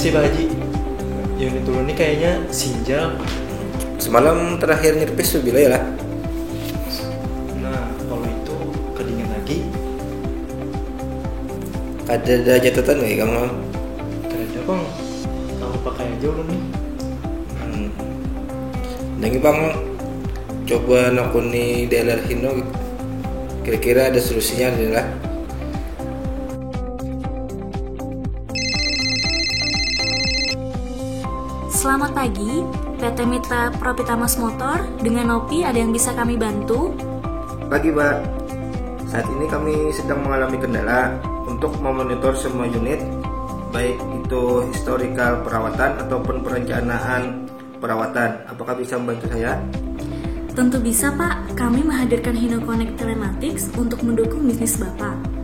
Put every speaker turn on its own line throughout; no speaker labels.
Pak Haji, unit dulu nih kayaknya sinjal.
Semalam terakhir nyerpis tuh bila ya lah.
Nah, kalau itu kedingin lagi.
Ada catatan nggak ya kamu?
Gak ada bang, kamu pakai aja dulu nih.
Nanti bang, coba nakuni daerah Hino. Kira-kira ada solusinya adalah.
Selamat pagi, PT Mitra Propitamas Motor. Dengan Nopi, ada yang bisa kami bantu?
Pagi Pak, saat ini kami sedang mengalami kendala untuk memonitor semua unit, baik itu historical perawatan ataupun perencanaan perawatan. Apakah bisa membantu saya?
Tentu bisa Pak, kami menghadirkan Hino Connect Telematics untuk mendukung bisnis Bapak.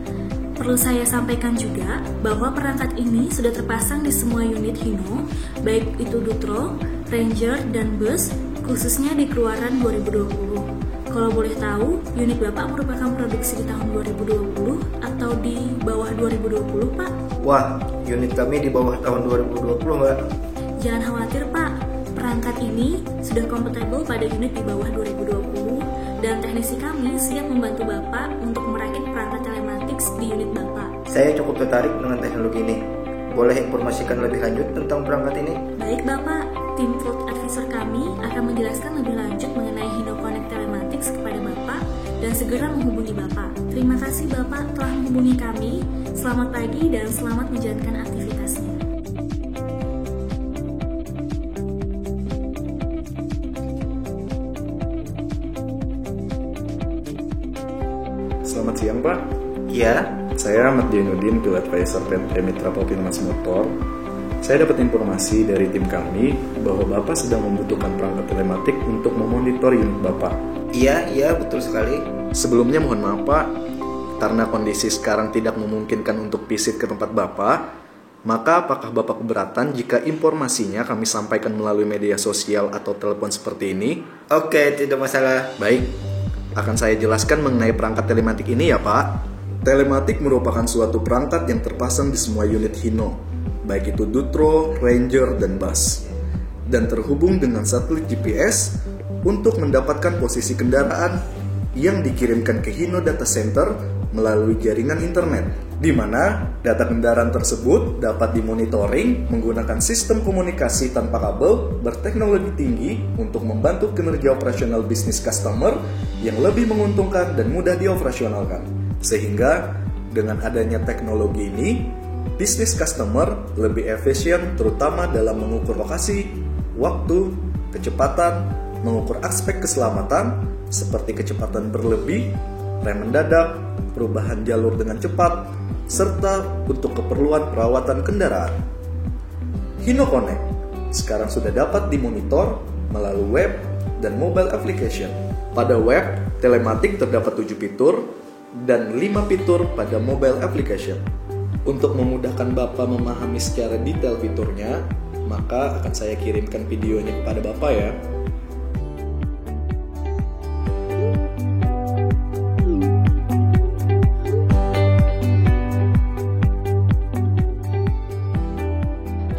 Perlu saya sampaikan juga bahwa perangkat ini sudah terpasang di semua unit Hino, baik itu Dutro, Ranger, dan Bus, khususnya di keluaran 2020. Kalau boleh tahu, unit Bapak merupakan produksi di tahun 2020 atau di bawah 2020, Pak?
Wah, unit kami di bawah tahun 2020, Mbak.
Jangan khawatir, Pak. Perangkat ini sudah kompatibel pada unit di bawah 2020 dan teknisi kami siap membantu Bapak untuk merakit perangkat telematics di unit Bapak.
Saya cukup tertarik dengan teknologi ini. Boleh informasikan lebih lanjut tentang perangkat ini?
Baik Bapak, tim Field Advisor kami akan menjelaskan lebih lanjut mengenai Hino Connect Telematics kepada Bapak dan segera menghubungi Bapak. Terima kasih Bapak telah menghubungi kami. Selamat pagi dan selamat menjalankan aktivitasnya.
Selamat siang Pak.
Iya.
Saya Ahmad Jainuddin, Field Advisor PT Mitra Propitamas Motor. Saya dapat informasi dari tim kami bahwa Bapak sedang membutuhkan perangkat telematik untuk memonitor unit Bapak.
Iya, betul sekali.
Sebelumnya mohon maaf Pak, karena kondisi sekarang tidak memungkinkan untuk visit ke tempat Bapak, maka apakah Bapak keberatan jika informasinya kami sampaikan melalui media sosial atau telepon seperti ini?
Oke, tidak masalah.
Baik, akan saya jelaskan mengenai perangkat telematik ini ya Pak. Telematik merupakan suatu perangkat yang terpasang di semua unit Hino, baik itu Dutro, Ranger, dan Bus, dan terhubung dengan satelit GPS untuk mendapatkan posisi kendaraan yang dikirimkan ke Hino Data Center melalui jaringan internet, di mana data kendaraan tersebut dapat dimonitoring menggunakan sistem komunikasi tanpa kabel berteknologi tinggi untuk membantu kinerja operasional bisnis customer yang lebih menguntungkan dan mudah dioperasionalkan. Sehingga dengan adanya teknologi ini, bisnis customer lebih efisien terutama dalam mengukur lokasi, waktu, kecepatan, mengukur aspek keselamatan seperti kecepatan berlebih, rem mendadak, perubahan jalur dengan cepat, serta untuk keperluan perawatan kendaraan. Hino Connect sekarang sudah dapat dimonitor melalui web dan mobile application. Pada web, telematik terdapat 7 fitur dan 5 fitur pada mobile application. Untuk memudahkan Bapak memahami secara detail fiturnya, maka akan saya kirimkan videonya kepada Bapak ya.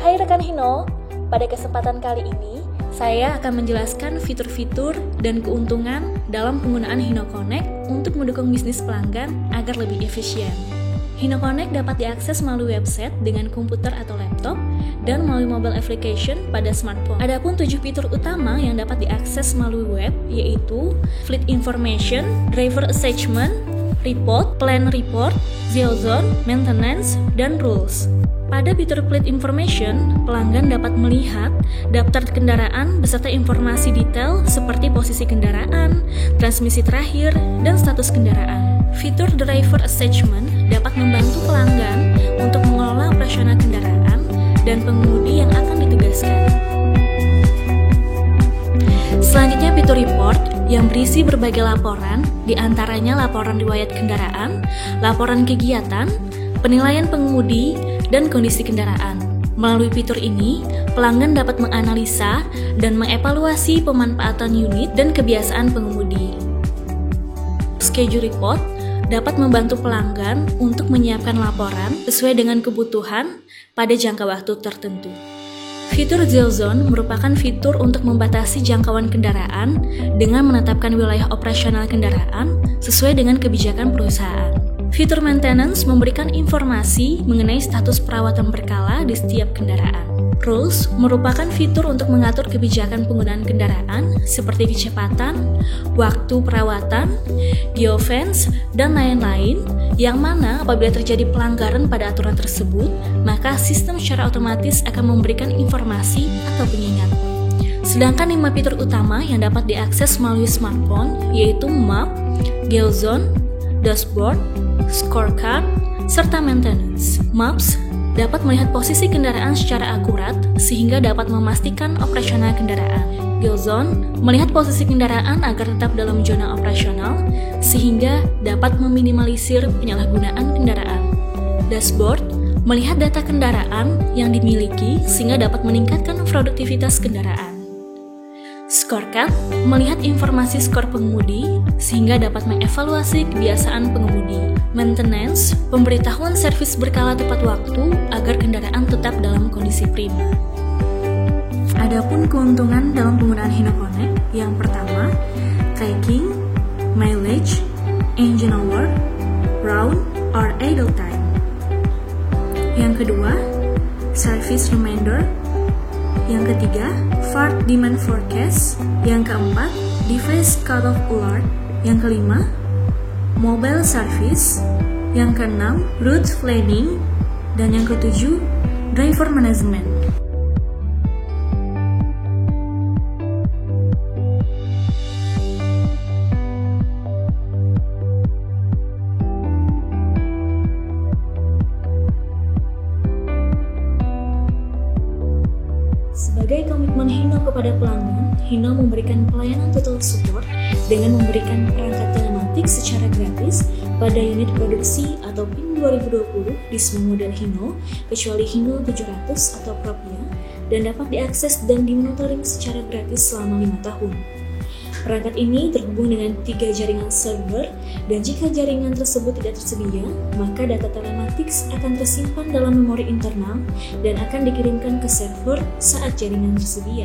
Hai rekan Hino, pada kesempatan kali ini saya akan menjelaskan fitur-fitur dan keuntungan dalam penggunaan Hino Connect untuk mendukung bisnis pelanggan agar lebih efisien. Hino Connect dapat diakses melalui website dengan komputer atau laptop dan melalui mobile application pada smartphone. Adapun 7 fitur utama yang dapat diakses melalui web yaitu Fleet Information, Driver Assessment, Report, Plan Report, Zero Zone, Maintenance, dan Rules. Pada fitur Fleet Information, pelanggan dapat melihat daftar kendaraan beserta informasi detail seperti posisi kendaraan, transmisi terakhir, dan status kendaraan. Fitur Driver Assessment dapat membantu pelanggan untuk mengelola operasional kendaraan dan pengemudi yang akan ditugaskan. Selanjutnya fitur Report yang berisi berbagai laporan, diantaranya laporan riwayat kendaraan, laporan kegiatan, penilaian pengemudi, dan kondisi kendaraan. Melalui fitur ini, pelanggan dapat menganalisa dan mengevaluasi pemanfaatan unit dan kebiasaan pengemudi. Schedule Report dapat membantu pelanggan untuk menyiapkan laporan sesuai dengan kebutuhan pada jangka waktu tertentu. Fitur Zero Zone merupakan fitur untuk membatasi jangkauan kendaraan dengan menetapkan wilayah operasional kendaraan sesuai dengan kebijakan perusahaan. Fitur Maintenance memberikan informasi mengenai status perawatan berkala di setiap kendaraan. Rules merupakan fitur untuk mengatur kebijakan penggunaan kendaraan seperti kecepatan, waktu perawatan, geofence, dan lain-lain, yang mana apabila terjadi pelanggaran pada aturan tersebut, maka sistem secara otomatis akan memberikan informasi atau pengingat. Sedangkan 5 fitur utama yang dapat diakses melalui smartphone yaitu Map, Geozone, Dashboard, Scorecard, serta Maintenance. Maps dapat melihat posisi kendaraan secara akurat sehingga dapat memastikan operasional kendaraan. Geozone melihat posisi kendaraan agar tetap dalam zona operasional sehingga dapat meminimalisir penyalahgunaan kendaraan. Dashboard melihat data kendaraan yang dimiliki sehingga dapat meningkatkan produktivitas kendaraan. Scorecard melihat informasi skor pengemudi sehingga dapat mengevaluasi kebiasaan pengemudi. Maintenance, pemberitahuan servis berkala tepat waktu agar kendaraan tetap dalam kondisi prima. Adapun keuntungan dalam penggunaan HinoConnect, yang pertama, tracking, mileage, engine hour, round, or idle time. Yang kedua, service reminder. Yang ketiga, part demand forecast. Yang keempat, device cut-off alert. Yang kelima, mobile service. Yang keenam, route planning. Dan yang ketujuh, driver management. Sebagai komitmen Hino kepada pelanggan, Hino memberikan pelayanan total support dengan memberikan perangkat telematik secara gratis pada unit produksi atau PIN 2020 di semua model Hino, kecuali Hino 700 atau Propia, dan dapat diakses dan dimonitoring secara gratis selama 5 tahun. Perangkat ini terhubung dengan 3 jaringan server, dan jika jaringan tersebut tidak tersedia, maka data telematics akan tersimpan dalam memori internal dan akan dikirimkan ke server saat jaringan tersedia.